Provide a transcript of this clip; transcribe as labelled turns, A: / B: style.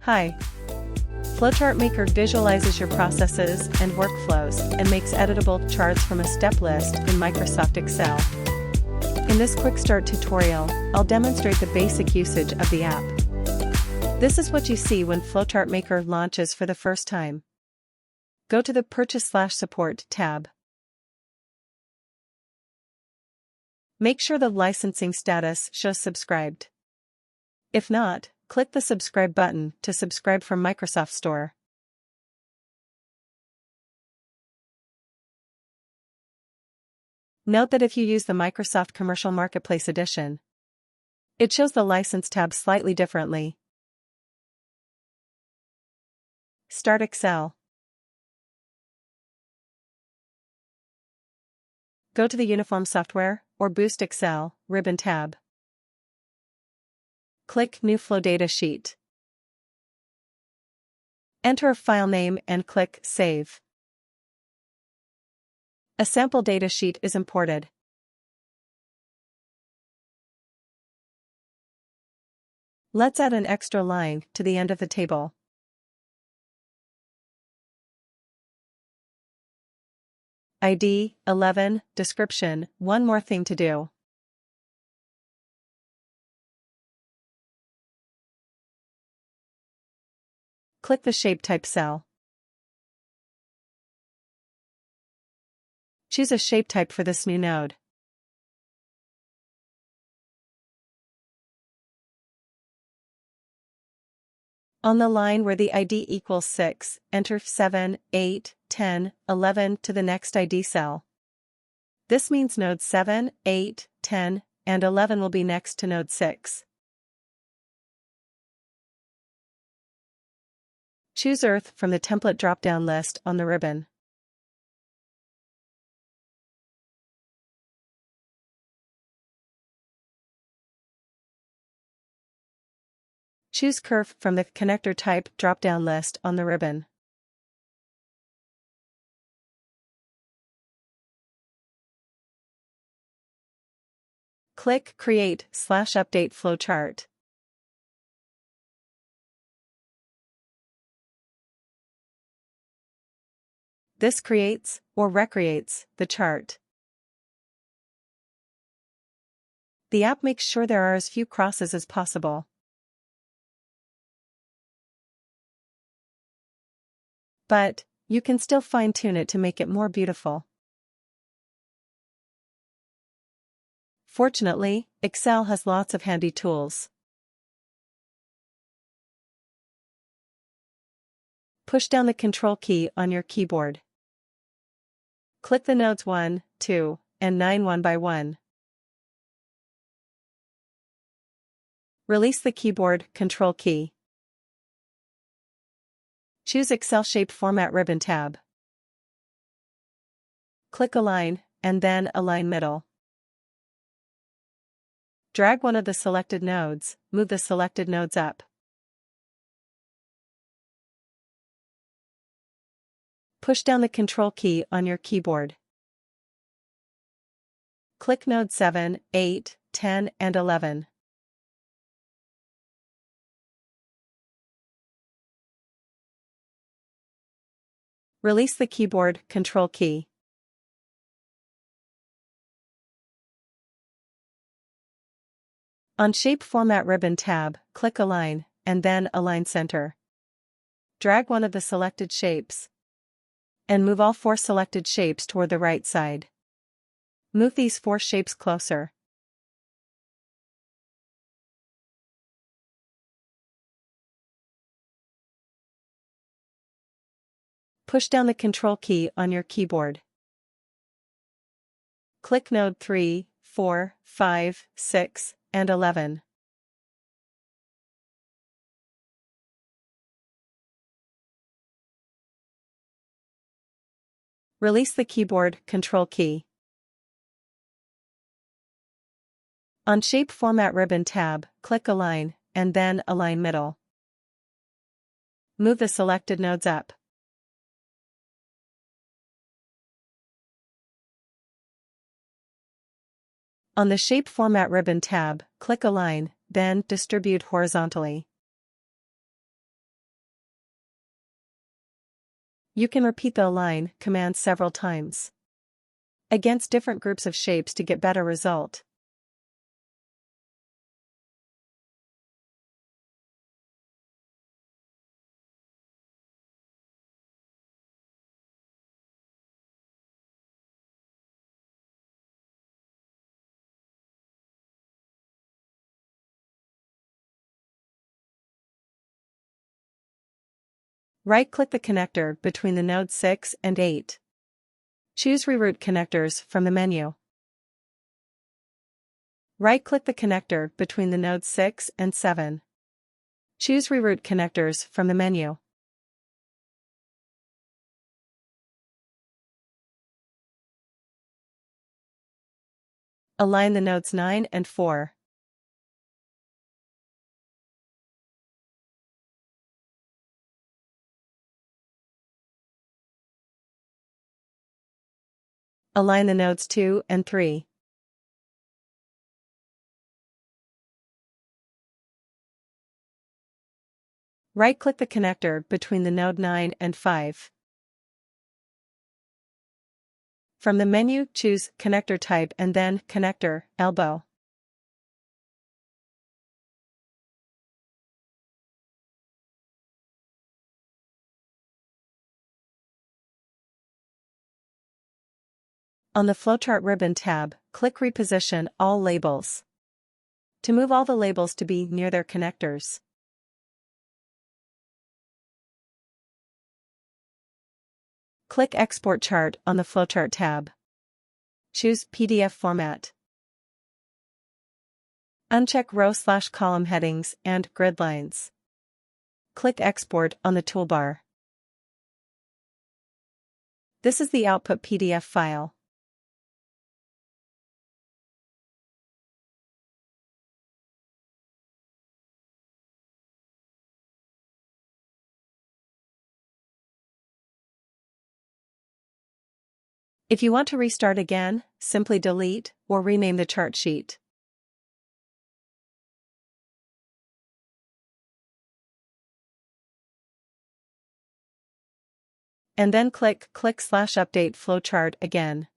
A: Hi. Flowchart Maker visualizes your processes and workflows and makes editable charts from a step list in Microsoft Excel. In this quick start tutorial, I'll demonstrate the basic usage of the app. This is what you see when Flowchart Maker launches for the first time. Go to the Purchase/Support tab. Make sure the licensing status shows subscribed. If not, click the subscribe button to subscribe from Microsoft Store. Note that if you use the Microsoft Commercial Marketplace Edition, it shows the license tab slightly differently. Start Excel. Go to the Uniform Software or Boost Excel ribbon tab. Click New Flow Data Sheet. Enter a file name and click Save. A sample data sheet is imported. Let's add an extra line to the end of the table. ID 11, description, one more thing to do. Click the Shape Type cell. Choose a shape type for this new node. On the line where the ID equals 6, enter 7, 8, 10, 11 to the next ID cell. This means nodes 7, 8, 10, and 11 will be next to node 6. Choose Earth from the template drop-down list on the ribbon. Choose Curve from the Connector Type drop-down list on the ribbon. Click Create/Update Flowchart. This creates, or recreates, the chart. The app makes sure there are as few crosses as possible. But, you can still fine-tune it to make it more beautiful. Fortunately, Excel has lots of handy tools. Push down the Control key on your keyboard. Click the nodes 1, 2, and 9 one by one. Release the keyboard Control key. Choose Excel Shape Format ribbon tab. Click Align, and then Align Middle. Drag one of the selected nodes, move the selected nodes up. Push down the Control key on your keyboard. Click nodes 7, 8, 10, and 11. Release the keyboard Control key. On Shape Format ribbon tab, click Align, and then Align Center. Drag one of the selected shapes, and move all 4 selected shapes toward the right side. Move these 4 shapes closer. Push down the Control key on your keyboard. Click node 3, 4, 5, 6, and 11. Release the keyboard Control key. On Shape Format ribbon tab, click Align, and then Align Middle. Move the selected nodes up. On the Shape Format ribbon tab, click Align, then Distribute horizontally. You can repeat the Align command several times against different groups of shapes to get better result. Right-click the connector between the nodes 6 and 8. Choose Reroute Connectors from the menu. Right-click the connector between the nodes 6 and 7. Choose Reroute Connectors from the menu. Align the nodes 9 and 4. Align the nodes 2 and 3. Right-click the connector between the node 9 and 5. From the menu, choose Connector Type and then Connector, Elbow. On the Flowchart ribbon tab, click Reposition All Labels to move all the labels to be near their connectors. Click Export Chart on the Flowchart tab. Choose PDF format. Uncheck row/column headings and grid lines. Click Export on the toolbar. This is the output PDF file. If you want to restart again, simply delete or rename the chart sheet. And then click Update Flowchart again.